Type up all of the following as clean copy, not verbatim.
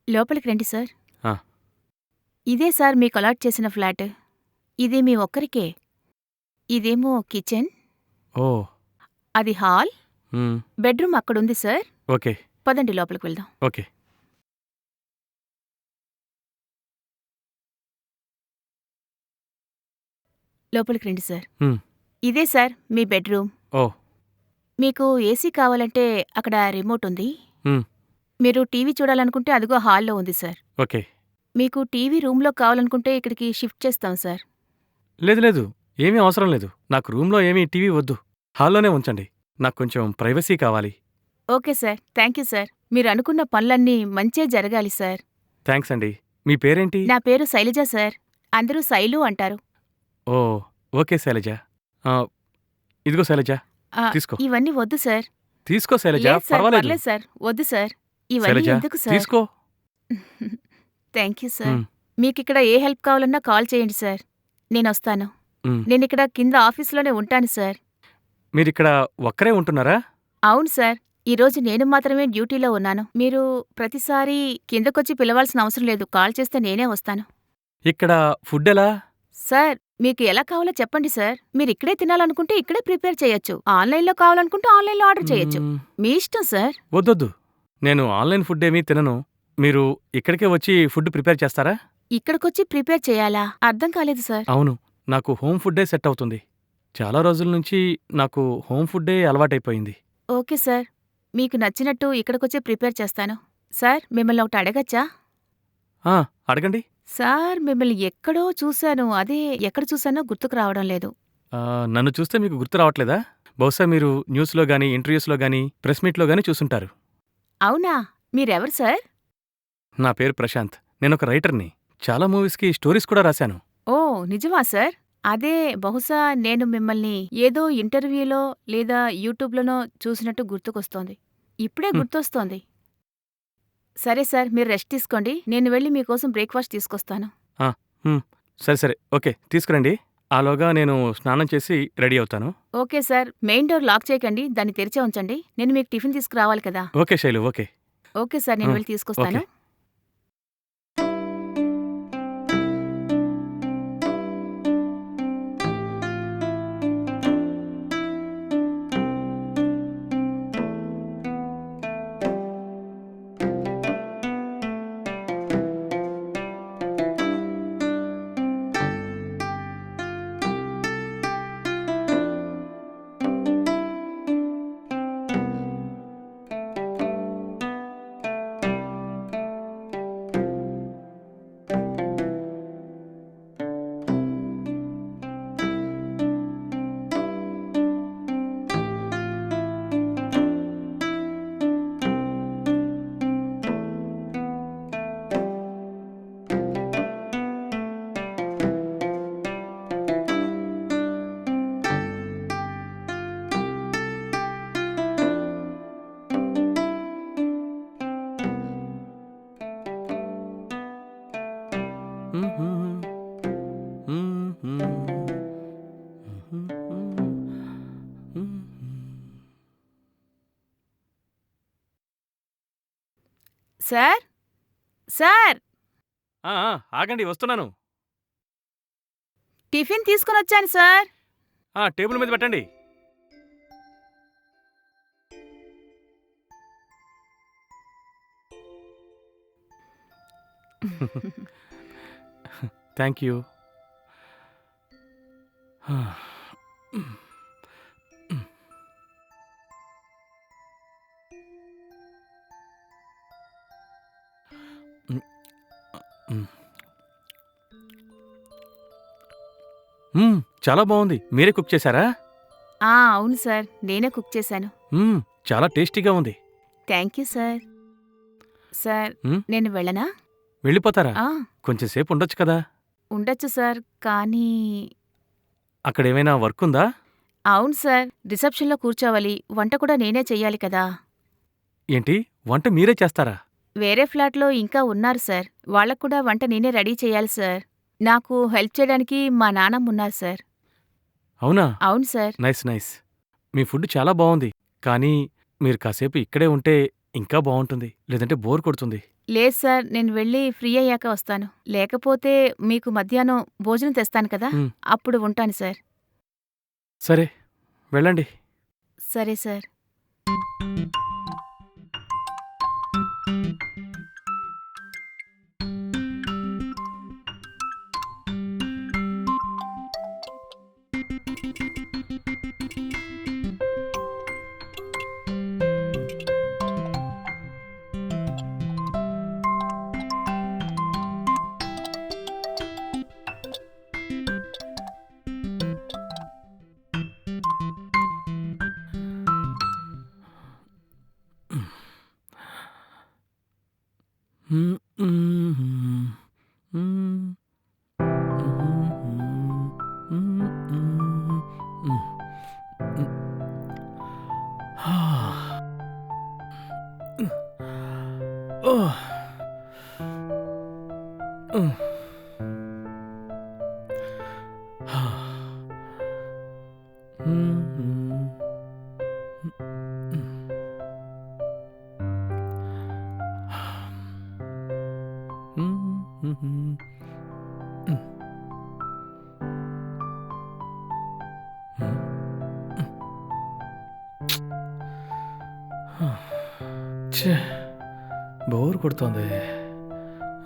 లోపలికి రండి సార్. ఆ! ఇదే సార్ మీకు అలాట్ చేసిన ఫ్లాట్. ఇది మీ ఒక్కరికే. ఇదేమో కిచెన్, ఓహ్! అది హాల్, హ్మ్. బెడ్‌రూమ్ అక్కడుంది సార్. ఓకే. పదండి లోపలికి వెళ్దాం. ఓకే. లోపలికి రండి సార్. హ్మ్. ఇదే సార్ మీ బెడ్‌రూమ్. ఓహ్! మీకు ఏసీ కావాలంటే అక్కడ రిమోట్ ఉంది. హ్మ్. మీరు టీవీ చూడాలనుకుంటే అదిగో హాల్‌లో ఉంది సార్. ఓకే. మీకు టీవీ రూమ్‌లో కావాలనుకుంటే ఇక్కడికి షిఫ్ట్ చేస్తాం సార్. లేదు లేదు. ఏమీ అవసరం లేదు. నాకు రూమ్‌లో ఏమీ టీవీ వద్దు. హాల్లోనే ఉంచండి. నాకు కొంచెం ప్రైవసీ కావాలి. Okay sir. Thank you sir. మీరనుకున్న పనులన్నీ మంచే జరగాలి సార్. థాంక్స్ అండి. మీ పేరేంటి? నా పేరు శైలజ సార్. అందరూ శైలు అంటారు. ఓహ్! ఓకే శైలజ. ఆహ్, ఇదిగో శైలజ ఆ! తీసుకో. ఇవన్నీ వద్దు సార్. తీసుకో శైలజ లేదు సార్. పర్వాలేదు. పర్లేదు సార్. వద్దు సార్. ఇవన్నీ శైలజ ఎందుకు సార్? తీసుకో. Thank you sir. హ్మ్. మీకిక్కడ ఏ హెల్ప్ కావాలన్నా కాల్ చేయండి సార్. నేనొస్తాను. హ్మ్. నేనిక్కడ కింద ఆఫీస్‌లోనే ఉంటాను సార్. మీరిక్కడ ఒక్కరే ఉంటున్నారా? అవును సార్. ఈరోజు నేను మాత్రమే డ్యూటీలో ఉన్నాను. మీరు ప్రతిసారీ కిందకొచ్చి పిలవాల్సిన అవసరం లేదు. కాల్ చేస్తే నేనే వస్తాను. ఇక్కడ ఫుడ్డెలా? సార్ మీకు ఎలా కావాలో చెప్పండి సార్. మీరిక్కడే తినాలనుకుంటే ఇక్కడే ప్రిపేర్ చేయొచ్చు. ఆన్‌లైన్‌లో కావాలనుకుంటే ఆన్‌లైన్‌లో ఆర్డర్ చేయొచ్చు. హ్మ్. మీ ఇష్టం సార్. వద్దొద్దు. నేను ఆన్‌లైన్ ఫుడ్డేమీ తినను. మీరు ఇక్కడికే వచ్చి ఫుడ్ ప్రిపేర్ చేస్తారా? ఇక్కడికొచ్చి ప్రిపేర్ చేయాలా? అర్థం కాలేదు సార్. అవును. నాకు హోమ్ ఫుడ్డే సెట్ అవుతుంది. చాలా రోజుల నుంచి నాకు హోమ్ ఫుడ్డే అలవాటైపోయింది. Okay sir. మీకు నచ్చినట్టు ఇక్కడికొచ్చే ప్రిపేర్ చేస్తాను. సార్ మిమ్మల్ని ఒకటి అడగచ్చా? ఆ! అడగండి. సార్ మిమ్మల్ని ఎక్కడో చూశాను. అదే ఎక్కడ చూశానో గుర్తుకు రావడం లేదు. నన్ను చూస్తే మీకు గుర్తు రావట్లేదా? బహుశా మీరు న్యూస్‌లో గాని, ఇంటర్వ్యూస్‌లో గాని, ప్రెస్ మీట్‌లో గాని చూసుంటారు. అవునా? మీరెవరు సార్? నా పేరు ప్రశాంత్. నేనొక రైటర్‌ని. చాలా మూవీస్‌కి స్టోరీస్ కూడా రాశాను. ఓహ్! నిజమా సార్? అదే బహుశా నేను మిమ్మల్ని ఏదో ఇంటర్వ్యూలో లేదా యూట్యూబ్‌లోనో చూసినట్టు గుర్తుకొస్తోంది. ఇప్పుడే హ్మ్. గుర్తొస్తోంది. సరే సార్ మీరు రెస్ట్ తీసుకోండి. నేను వెళ్లి మీకోసం బ్రేక్‌ఫాస్ట్ తీసుకొస్తాను. ఆ! హ్మ్. సరే, సరే. ఓకే. తీసుకురండి. ఆలోగా నేను స్నానం చేసి రెడీ అవుతాను. Okay sir. Main door lock చేయకండి. దాన్ని తెరిచే ఉంచండి. నేను మీకు టిఫిన్ తీసుకురావాలి కదా! Okay Shailu. Okay. Okay sir. నేను హ్మ్. వెళ్లి ఓకే. తీసుకొస్తాను. హుహు. హుహు. హుహు. హుహు. సార్! సార్! ఆ! ఆ! ఆగండి వస్తున్నాను. Tiffin తీసుకొనొచ్చాను sir. టేబుల్ మీద పెట్టండి. Thank you. హ్మ్. హ్మ్. చాలా బావుంది. మీరే కుక్ చేశారా? అవును సార్. నేనే కుక్ చేశాను. హ్మ్. చాలా టేస్టీగా ఉంది. Thank you sir. సార్ హ్మ్. నేను వెళ్ళనా? వెళ్ళిపోతారా? ఆ! కొంచెం సేపు ఉండొచ్చు కదా! ఉండొచ్చు సార్. కానీ అక్కడేమైనా వర్కుందా? అవును సార్. రిసెప్షన్‌లో కూర్చోవాలి. వంట కూడా నేనే చెయ్యాలి కదా! ఏంటి? వంట మీరే చేస్తారా? వేరే ఫ్లాట్‌లో ఇంకా ఉన్నారు సార్. వాళ్ళకి కూడా వంట నేనే రెడీ చేయాలి సార్. నాకు హెల్ప్ చేయడానికి మా నాన్నమ్మున్నారు సార్. అవునా? అవును సార్. నైస్. నైస్. మీ ఫుడ్ చాలా బావుంది. కానీ మీరు కాసేపు ఇక్కడే ఉంటే ఇంకా బావుంటుంది. లేదంటే బోర్ కొడుతుంది. లేదు సార్, నేను వెళ్ళి ఫ్రీ అయ్యాక వస్తాను. లేకపోతే మీకు మధ్యాహ్నం భోజనం తెస్తాను కదా! హ్మ్. అప్పుడు ఉంటాను సార్. సరే, వెళ్ళండి. సరే సార్. హ్మ్. హ్మ్. హ్మ్. హ్మ్. హ్మ్. ఓహ్! హ్మ్. హ్మ్. ఛే! బోర్ కొడుతోంది.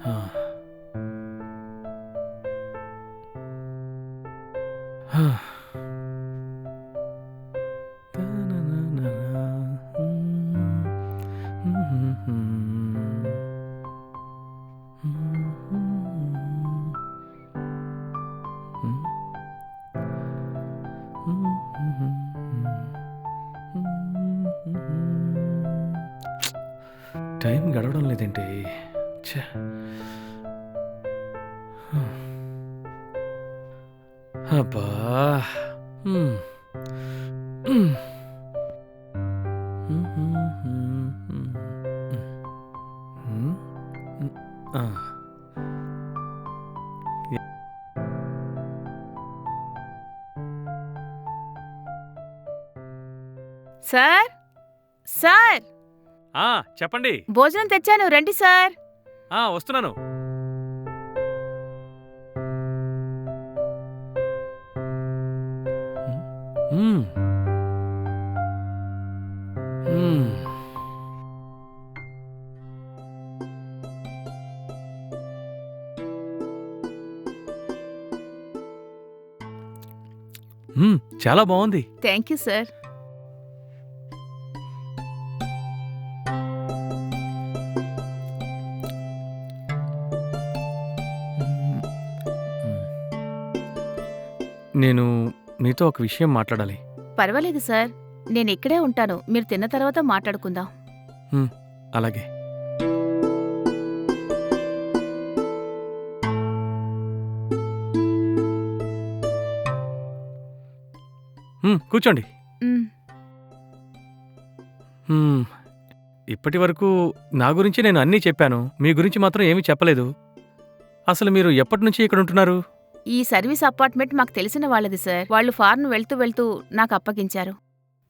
ఆ! ఆ! తననననా. హుహుహు. హుహుహు. హ్మ్. హుహుహు. హుహుహు. టైం గడవడం లేదేంటి? ఛే! అబ్బా! హ్మ్. హ్మ్. హుహుహు. హ్మ్. హ్మ్. హ్మ్. ఆ! ఎ సార్! సార్! ఆ! చెప్పండి. భోజనం తెచ్చాను రండి సార్. ఆ! వస్తున్నాను. హ్మ్. హ్మ్. హ్మ్. చాలా బావుంది. Thank you sir. హ్మ్. హ్మ్. నేను మీతో ఒక విషయం మాట్లాడాలి. పర్వాలేదు సార్. నేనిక్కడే ఉంటాను. మీరు తిన్న తర్వాత మాట్లాడుకుందాం. హ్మ్. అలాగే. కూర్చోండి. హ్మ్. హ్మ్. ఇప్పటివరకు నా గురించి నేను అన్నీ చెప్పాను. మీ గురించి మాత్రం ఏమీ చెప్పలేదు. అసలు మీరు ఎప్పటినుంచి ఇక్కడుంటున్నారు? ఈ సర్వీస్ అపార్ట్మెంట్ మాకు తెలిసిన వాళ్ళది సార్. వాళ్ళు ఫారెన్ వెళ్తూ వెళ్తూ నాకు అప్పగించారు.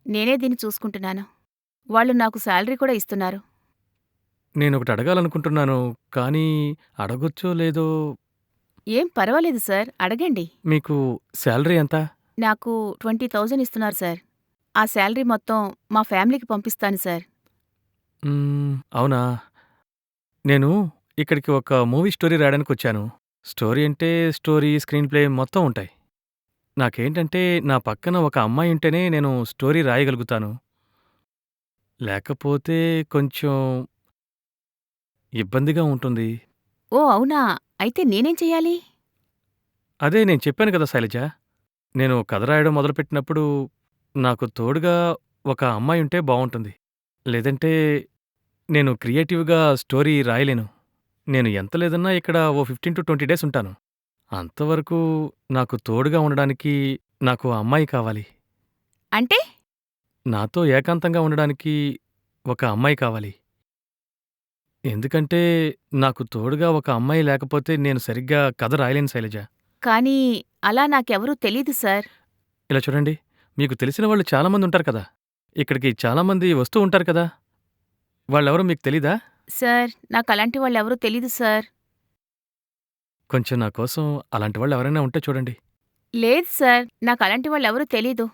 నేనే దీన్ని చూసుకుంటున్నాను. వాళ్ళు నాకు శాలరీ కూడా ఇస్తున్నారు. నేనొకటి అడగాలనుకుంటున్నాను. కానీ అడగొచ్చో లేదో. ఏం పర్వాలేదు సార్. అడగండి. మీకు శాలరీ ఎంత? నాకు 20,000 ఇస్తున్నారు సార్. ఆ శాలరీ మొత్తం మా ఫ్యామిలీకి పంపిస్తాను సార్. అవునా? నేను ఇక్కడికి ఒక మూవీ స్టోరీ రాయడానికొచ్చాను. స్టోరీ అంటే స్టోరీ, స్క్రీన్ ప్లే మొత్తం ఉంటాయి. నాకేంటంటే నా పక్కన ఒక అమ్మాయుంటేనే నేను స్టోరీ రాయగలుగుతాను. లేకపోతే కొంచెం ఇబ్బందిగా ఉంటుంది. ఓ అవునా? అయితే నేనేం చెయ్యాలి? అదే నేను చెప్పాను కదా శైలజ! నేను కథ రాయడం మొదలుపెట్టినప్పుడు నాకు తోడుగా ఒక అమ్మాయుంటే బావుంటుంది. లేదంటే నేను క్రియేటివ్‌గా స్టోరీ రాయలేను. నేను ఎంత లేదన్నా ఇక్కడ ఓ 15-20 డేస్ ఉంటాను. అంతవరకు నాకు తోడుగా ఉండడానికి నాకు అమ్మాయి కావాలి. అంటే? నాతో ఏకాంతంగా ఉండడానికి ఒక అమ్మాయి కావాలి. ఎందుకంటే నాకు తోడుగా ఒక అమ్మాయి లేకపోతే నేను సరిగ్గా కథ రాయలేను శైలజ. కానీ అలా నాకెవరూ తెలీదు సార్. ఇలా చూడండి, మీకు తెలిసిన వాళ్ళు చాలా మందుంటారు కదా! ఇక్కడికి చాలా మంది వస్తూ ఉంటారు కదా! వాళ్ళెవరో మీకు తెలీదా? సార్, నాకలాంటి వాళ్ళెవరూ తెలీదు సార్. కొంచెం నా కోసం అలాంటి వాళ్ళెవరైనా ఉంటే చూడండి. లేదు సార్, నాకలాంటి వాళ్ళెవరూ తెలీదు.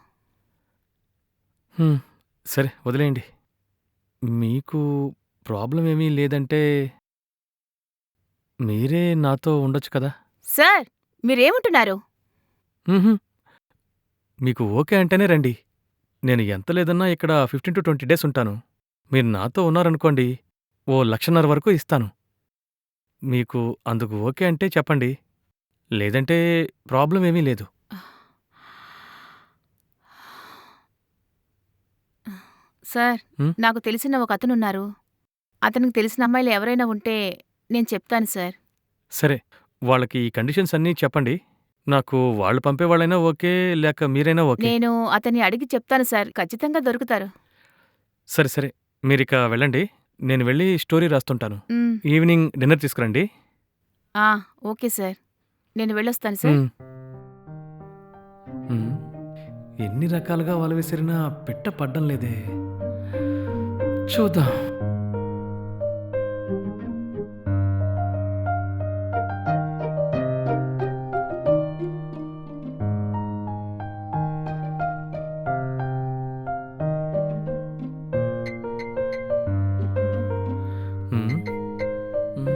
హ్మ్. సరే వదిలేయండి. మీకు ప్రాబ్లమ్ ఏమీ లేదంటే మీరే నాతో ఉండొచ్చు కదా! సార్, మీరేమంటున్నారు? హుహు. మీకు ఓకే అంటేనే రండి. నేను ఎంత లేదన్నా ఇక్కడ 15-20 డేస్ ఉంటాను. మీరు నాతో ఉన్నారనుకోండి, ఓ 1,50,000 వరకు ఇస్తాను. మీకు అందుకు ఓకే అంటే చెప్పండి. లేదంటే ప్రాబ్లమ్ ఏమీ లేదు. సార్, హ్మ్. నాకు తెలిసిన ఒకతనున్నారు. అతనికి తెలిసిన అమ్మాయిలు ఎవరైనా ఉంటే నేను చెప్తాను సార్. సరే. వాళ్ళకి ఈ కండిషన్స్ అన్నీ చెప్పండి. నాకు వాళ్ళు పంపేవాళ్ళైనా ఓకే, లేక మీరైనా ఓకే. నేను అతన్ని అడిగి చెప్తాను సార్. ఖచ్చితంగా దొరుకుతారు. సరే, సరే. మీరిక వెళ్ళండి. నేను వెళ్ళి స్టోరీ రాస్తుంటాను. హ్మ్. ఈవినింగ్ డిన్నర్ తీసుకురండి. ఆ! Okay sir. నేను వెళ్ళొస్తాను సార్. హ్మ్. హ్మ్. ఎన్ని రకాలుగా వల విసిరినా పిట్ట పడ్డం లేదే. చూద్దాం. హ్మ్. హ్మ్.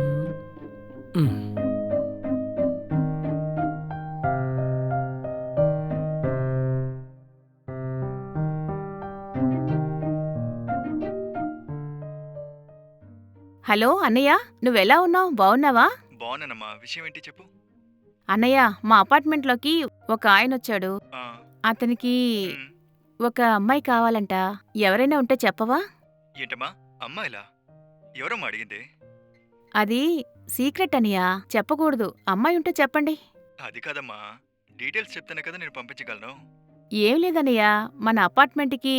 హ్మ్. హలో అన్నయ్య, నువ్వెలా ఉన్నావు? బావున్నావా? బావున్నానమ్మా. విషయం ఏంటి చెప్పు? అన్నయ్య, మా అపార్ట్మెంట్‌లోకి ఒక ఆయనొచ్చాడు. ఆ! అతనికి హ్మ్. ఒక అమ్మాయి కావాలంట. ఎవరైనా ఉంటే చెప్పవా? ఏంటమ్మా? అమ్మాయిలా? ఎవరమ్మా అడిగింది? అది సీక్రెట్ అన్నయ్య. చెప్పకూడదు. అమ్మాయి ఉంటే చెప్పండి. అది కాదమ్మా. డీటెయిల్స్ చెప్తేనే కదా నేను పంపించగలను. ఏం లేదన్నయ్య, మన అపార్ట్మెంట్‌కి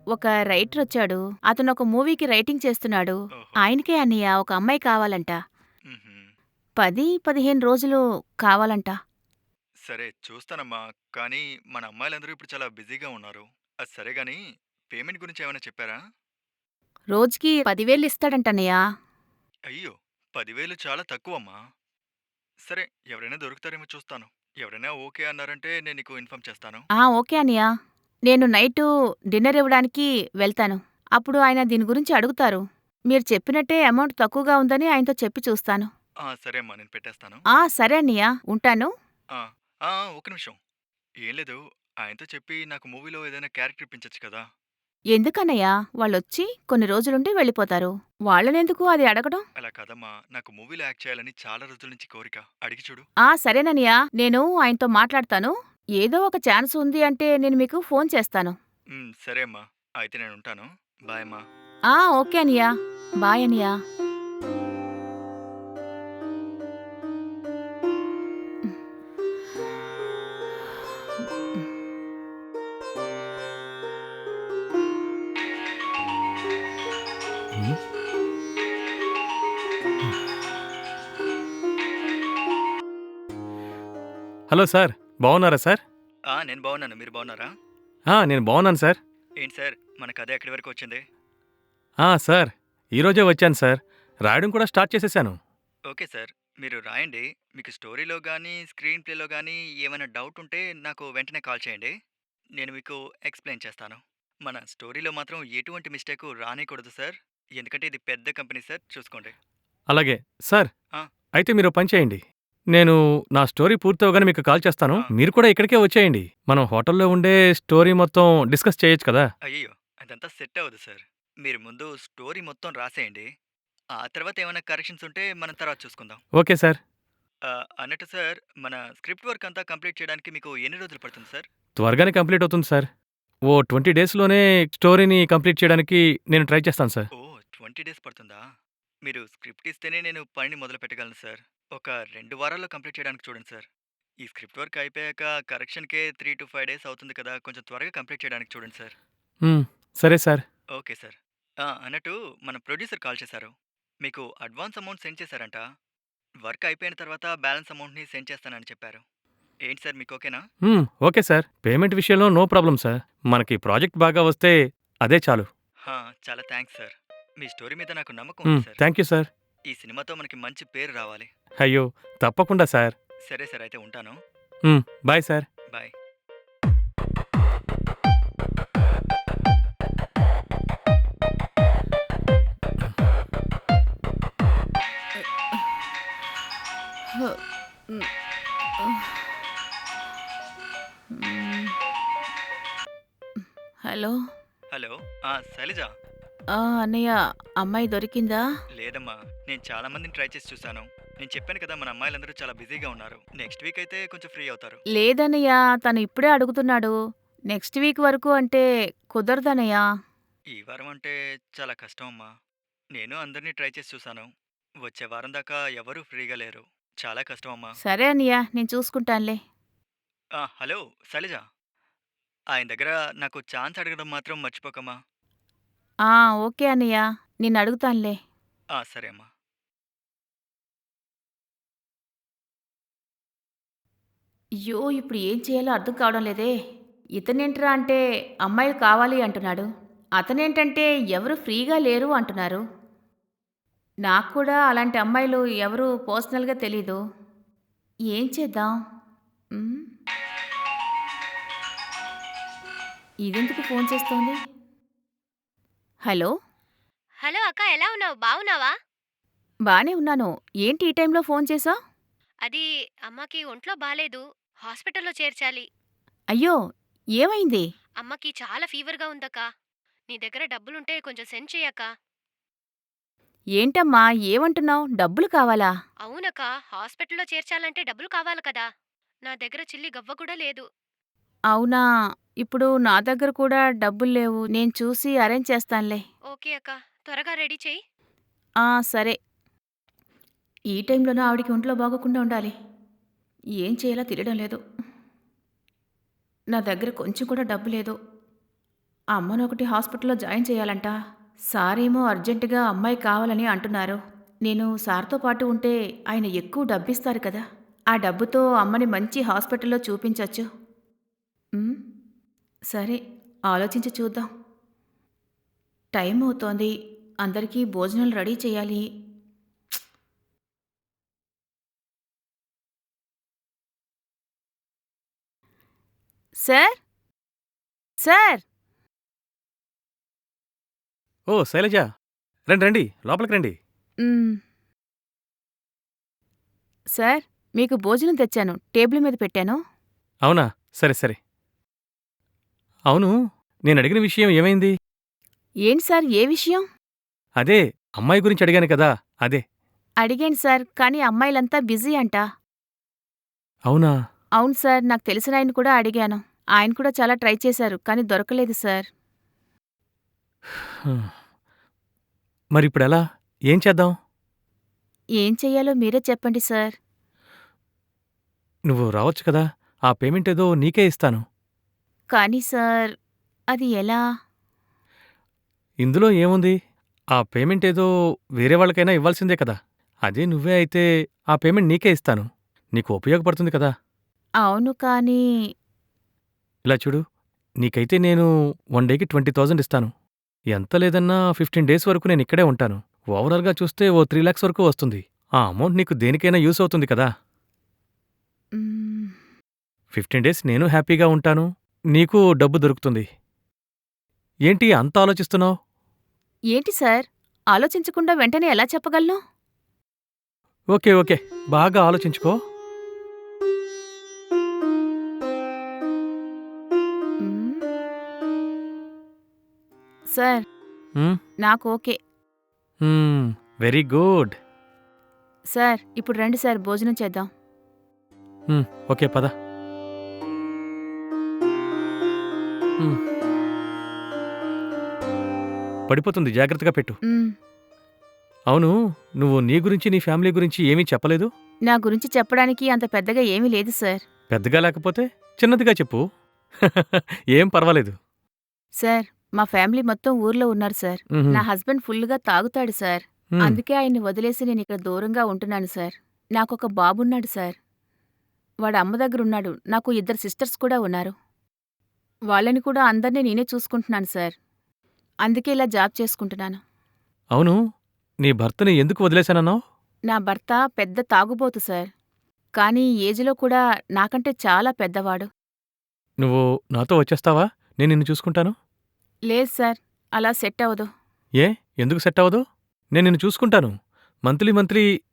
ఒక రైటరొచ్చాడు. అతనొక మూవీకి రైటింగ్ చేస్తున్నాడు. ఓహో! ఆయనకే అన్నయ్య ఒక అమ్మాయి కావాలంట. హుహు. 10, 15 రోజులు కావాలంట. సరే చూస్తానమ్మా. కానీ మన అమ్మాయిలందరూ ఇప్పుడు చాలా బిజీగా ఉన్నారు. అది సరే గానీ పేమెంట్ గురించి ఏమైనా చెప్పారా? రోజుకి 10,000 ఇస్తాడంటన్నయ్య. అయ్యో! 10,000 చాలా తక్కువమ్మా. సరే ఎవరైనా దొరుకుతారేమో చూస్తాను. ఎవరైనా ఓకే అన్నారంటే నేను నీకు ఇన్ఫార్మ్ చేస్తాను. ఓకే అన్నయ్య. నేను నైటు డిన్నర్ ఇవ్వడానికి వెళ్తాను. అప్పుడు ఆయన దీని గురించి అడుగుతారు. మీరు చెప్పినట్టే అమౌంట్ తక్కువగా ఉందని ఆయనతో చెప్పి చూస్తాను. సరే అమ్మా నేను పెట్టేస్తాను. సరే అన్నయ్య. ఉంటాను. ఆ! ఒక్క నిమిషం. ఏం లేదు. ఆయనతో చెప్పి నాకు మూవీలో ఏదైనా క్యారెక్టర్ ఇప్పించొచ్చు కదా! ఎందుకన్నయ్య? వాళ్ళొచ్చి కొన్ని రోజులుండి వెళ్ళిపోతారు. వాళ్ళనెందుకు అది అడగడం? అలా కాదమ్మా. నాకు మూవీలో యాక్ట్ చేయాలని చాలా రోజుల నుంచి కోరిక. అడిగి చూడు. సరేనన్నయ్య. నేను ఆయనతో మాట్లాడతాను. ఏదో ఒక ఛాన్స్ ఉంది అంటే నేను మీకు ఫోన్ చేస్తాను. సరే అమ్మా. అయితే నేనుంటాను. బాయ్ అమ్మా. ఓకే అన్నయ్య. బాయ్ అన్నయ్య. హ్మ్. హ్మ్. Hello sir. బావున్నారా సార్? నేను బాగున్నాను. మీరు బాగున్నారా? నేను బావున్నాను సార్. ఏంటి సార్ మన కథ ఎక్కడి వరకు వచ్చింది? సార్. ఈరోజే వచ్చాను సార్. రాయడం కూడా స్టార్ట్ చేసేసాను. Okay sir. మీరు రాయండి. మీకు స్టోరీలో గానీ, స్క్రీన్ ప్లేలో గానీ ఏమైనా డౌట్ ఉంటే నాకు వెంటనే కాల్ చేయండి. నేను మీకు ఎక్స్‌ప్లెయిన్ చేస్తాను. మన స్టోరీలో మాత్రం ఎటువంటి మిస్టేకు రానీయకూడదు సార్. ఎందుకంటే ఇది పెద్ద కంపెనీ సార్ చూసుకోండి. అలాగే. సార్, ఆ! అయితే మీరో పని చేయండి. నేను నా స్టోరీ పూర్తవగానే మీకు కాల్ చేస్తాను. ఆ! మీరు కూడా ఇక్కడికే వచ్చేయండి. మనం హోటల్‌లో ఉండే స్టోరీ మొత్తం డిస్కస్ చేయొచ్చు కదా! అయ్యయ్యో! అదంతా సెట్ అవ్వదు సార్. మీరు ముందు స్టోరీ మొత్తం రాసేయండి. ఆ తర్వాత ఏమైనా కరెక్షన్స్ ఉంటే మనం తర్వాత చూసుకుందాం. Okay sir. అన్నట్టు సార్ మన స్క్రిప్ట్ వర్క్ అంతా కంప్లీట్ చేయడానికి మీకు ఎన్ని రోజులు పడుతుంది సార్? త్వరగానే కంప్లీట్ అవుతుంది సార్. ఓ 20 డేస్‌లోనే స్టోరీని కంప్లీట్ చేయడానికి నేను ట్రై చేస్తాను సార్. ఓహ్! 20 డేస్ పడుతుందా? మీరు స్క్రిప్ట్ ఇస్తేనే నేను పనిని మొదలుపెట్టగలను సార్. ఒక 2 వారాల్లో కంప్లీట్ చేయడానికి చూడండి సార్. ఈ స్క్రిప్ట్ వర్క్ అయిపోయాక కరెక్షన్‌కే 3-5 డేస్ అవుతుంది కదా! కొంచెం త్వరగా కంప్లీట్ చేయడానికి చూడండి సార్. హ్మ్. సరే సార్. Okay sir. అన్నట్టు మన ప్రొడ్యూసర్ కాల్ చేశారు. మీకు అడ్వాన్స్ అమౌంట్ సెండ్ చేశారంట. వర్క్ అయిపోయిన తర్వాత బ్యాలెన్స్ అమౌంట్‌ని సెండ్ చేస్తానని చెప్పారు. ఏంటి సార్ మీకు ఓకేనా? Okay sir. పేమెంట్ విషయంలో నో ప్రాబ్లమ్ సార్. మనకి ప్రాజెక్ట్ బాగా వస్తే అదే చాలు. హా! చాలా థాంక్స్ సార్. మీ స్టోరీ మీద నాకు నమ్మకం ఉంది సార్. Thank you sir. ఈ సినిమాతో మనకి మంచి పేరు రావాలి. అయ్యో, తప్పకుండా సార్. సరే సార్, అయితే ఉంటాను. Bye sir. Bye. Hello. Hello. Shailaja. అన్నయ్య, అమ్మాయి దొరికిందా? లేదమ్మా, నేను చాలా మందిని ట్రై చేసి చూశాను. నేను చెప్పాను కదా, మన అమ్మాయిలందరూ చాలా బిజీగా ఉన్నారు. నెక్స్ట్ వీక్ అయితే కొంచెం ఫ్రీ అవుతారు. లేదన్నయ్య, తను ఇప్పుడే అడుగుతున్నాడు. నెక్స్ట్ వీక్ వరకు అంటే కుదరదన్నయ్య. ఈ వారం అంటే చాలా కష్టం అమ్మా. నేను అందరినీ ట్రై చేసి చూశాను. వచ్చే వారం దాకా ఎవరూ ఫ్రీగా లేరు. చాలా కష్టం అమ్మా. సరే అన్నయ్య, నేను చూసుకుంటానులే. హలో శైలజ, ఆయన దగ్గర నాకు ఛాన్స్ అడగడం మాత్రం మర్చిపోకమ్మా. ఓకే అన్నయ్య, నేను అడుగుతానులే. సరే అమ్మా. అయ్యో, ఇప్పుడు ఏం చేయాలో అర్థం కావడం లేదే. ఇతనేంట్రా అంటే అమ్మాయిలు కావాలి అంటున్నాడు. అతనేంటంటే ఎవరు ఫ్రీగా లేరు అంటున్నారు. నాకు కూడా అలాంటి అమ్మాయిలు ఎవరు పర్సనల్గా తెలీదు. ఏం చేద్దాం? ఉమ్, ఇదెందుకు ఫోన్ చేస్తోంది? హలో. హలో అక్క, ఎలా ఉన్నావు? బావున్నావా? బానే ఉన్నాను. ఏంటి ఈ టైంలో ఫోన్ చేసావు? అది అమ్మకి ఒంట్లో బాలేదు. హాస్పిటల్లో చేర్చాలి. అయ్యో, ఏమైంది? అమ్మకి చాలా ఫీవర్గా ఉందక్క. నీ దగ్గర డబ్బులుంటే కొంచెం సెండ్ చెయ్యక్క. ఏంటమ్మా, ఏమంటున్నావు? డబ్బులు కావాలా? అవునక్క, హాస్పిటల్లో చేర్చాలంటే డబ్బులు కావాలి కదా. నా దగ్గర చిల్లి గవ్వ కూడా లేదు. అవునా? ఇప్పుడు నా దగ్గర కూడా డబ్బులు లేవు. నేను చూసి అరేంజ్ చేస్తానులే. ఓకే అక్క, త్వరగా రెడీ చెయ్యి. సరే. ఈ టైంలోనూ ఆవిడికి ఒంట్లో బాగోకుండా ఉండాలి. ఏం చేయాలో తెలియడం లేదు. నా దగ్గర కొంచెం కూడా డబ్బు లేదు. అమ్మను ఒకటి హాస్పిటల్లో జాయిన్ చేయాలంట. సారేమో అర్జెంటుగా అమ్మాయి కావాలని అంటున్నారు. నేను సార్తో పాటు ఉంటే ఆయన ఎక్కువ డబ్బిస్తారు కదా. ఆ డబ్బుతో అమ్మని మంచి హాస్పిటల్లో చూపించచ్చు. సరే, ఆలోచించి చూద్దాం. టైం అవుతోంది. అందరికీ భోజనాలు రెడీ చేయాలి. Sir, sir. ఓ శైలజ, రండి రండి, లోపలికి రండి. సార్, మీకు భోజనం తెచ్చాను. టేబుల్ మీద పెట్టాను. అవునా? సరే సరే. అవును, నేను అడిగిన విషయం ఏమైంది? ఏంటి సార్, ఏ విషయం? అదే, అమ్మాయి గురించి అడిగాను కదా, అదే. అడిగాను సార్, కానీ అమ్మాయిలంతా బిజీ అంట. అవునా? అవును సార్, నాకు తెలిసిన ఆయన కూడా అడిగాను. ఆయన కూడా చాలా ట్రై చేశారు, కానీ దొరకలేదు సార్. మరిప్పుడెలా? ఏం చేద్దాం? ఏం చెయ్యాలో మీరే చెప్పండి సార్. నువ్వు రావచ్చు కదా, ఆ పేమెంట్ ఏదో నీకే ఇస్తాను. కానీ సార్, అది ఎలా? ఇందులో ఏముంది? ఆ పేమెంట్ ఏదో వేరే వాళ్ళకైనా ఇవ్వాల్సిందే కదా. అదే నువ్వే అయితే ఆ పేమెంట్ నీకే ఇస్తాను. నీకు ఉపయోగపడుతుంది కదా. అవును, కానీ ఇలా చూడు, నీకైతే నేను 1 డేకి 20,000 ఇస్తాను. ఎంత లేదన్నా 15 డేస్ వరకు నేను ఇక్కడే ఉంటాను. ఓవరాల్గా చూస్తే ఓ 3 lakhs వరకు వస్తుంది. ఆ అమౌంట్ నీకు దేనికైనా యూస్ అవుతుంది కదా. 15 డేస్ నేను హ్యాపీగా ఉంటాను, నీకు డబ్బు దొరుకుతుంది. ఏంటి అంత ఆలోచిస్తున్నావు? ఏంటి సార్, ఆలోచించకుండా వెంటనే ఎలా చెప్పగలను? ఓకే ఓకే, బాగా ఆలోచించుకో. మ్మ్. సార్, మ్మ్? నాకు ఓకే. Very good. సార్, ఇప్పుడు రండి సార్, భోజనం చేద్దాం. ఓకే, పద. పడిపోతుంది, జాగ్రత్తగా పెట్టు. అవును, నువ్వు నీ గురించి నీ ఫ్యామిలీ గురించి ఏమీ చెప్పలేదు? నా గురించి చెప్పడానికి అంత పెద్దగా ఏమీ లేదు సార్. పెద్దగా లేకపోతే చిన్నదిగా చెప్పు. ఏం పర్వాలేదు. సార్, మా ఫ్యామిలీ మొత్తం ఊర్లో ఉన్నారు సార్. నా హస్బెండ్ ఫుల్గా తాగుతాడు సార్. అందుకే ఆయన్ని వదిలేసి నేను ఇక్కడ దూరంగా ఉంటున్నాను సార్. నాకొక బాబున్నాడు సార్. వాడు అమ్మ దగ్గరున్నాడు. నాకు 2 సిస్టర్స్ కూడా ఉన్నారు. వాళ్ళని కూడా అందర్నీ నేనే చూసుకుంటున్నాను సార్. అందుకే ఇలా జాబ్ చేసుకుంటున్నాను. అవును, నీ భర్తని ఎందుకు వదిలేశానన్నావు? నా భర్త పెద్ద తాగుబోతు సార్. కానీ ఏజ్‌లో కూడా నాకంటే చాలా పెద్దవాడు. నువ్వు నాతో వచ్చేస్తావా? నేను నిన్ను చూసుకుంటాను. లేదు సార్, అలా సెట్ అవ్వదు. ఏ? ఎందుకు సెట్ అవ్వదు? నేను నిన్ను చూసుకుంటాను. మంత్లీ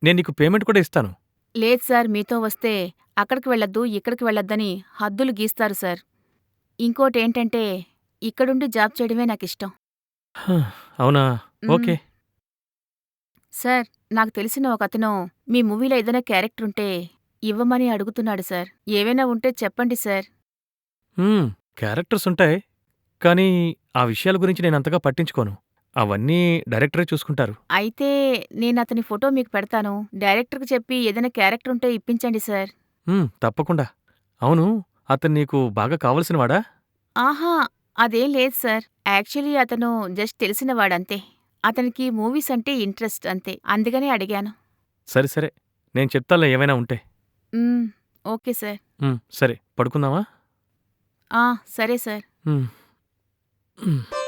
నేను నీకు పేమెంట్ కూడా ఇస్తాను. లేదు సార్, మీతో వస్తే అక్కడికి వెళ్ళొద్దు, ఇక్కడికి వెళ్ళొద్దని హద్దులు గీస్తారు సార్. ఇంకోటేంటంటే ఇక్కడుండి జాబ్ చేయడమే నాకిష్టం. హ, అవునా? హ్మ్. ఓకే. సార్, నాకు తెలిసిన ఒకతను మీ మూవీలో ఏదైనా క్యారెక్టరుంటే ఇవ్వమని అడుగుతున్నాడు సార్. ఏవైనా ఉంటే చెప్పండి సార్. హ్మ్. క్యారెక్టర్స్ ఉంటాయి. కానీ ఆ విషయాల గురించి నేనంతగా పట్టించుకోను. అవన్నీ డైరెక్టరే చూసుకుంటారు. అయితే నేనతని ఫోటో మీకు పెడతాను. డైరెక్టర్‌కి చెప్పి ఏదైనా క్యారెక్టరుంటే ఇప్పించండి సార్. తప్పకుండా. అవును, అతను నీకు బాగా కావలసినవాడా? ఆహా! అదేం లేదు సార్. యాక్చువల్లీ అతను జస్ట్ తెలిసినవాడంతే. అతనికి మూవీస్ అంటే ఇంట్రెస్ట్ అంతే. అందుకనే అడిగాను. సరే. నేను చెప్తాలే ఏమైనా ఉంటే. హ్మ్. Okay sir. సరే. పడుకుందామా? ఆ! సరే సార్. హ్మ్. హ్మ్.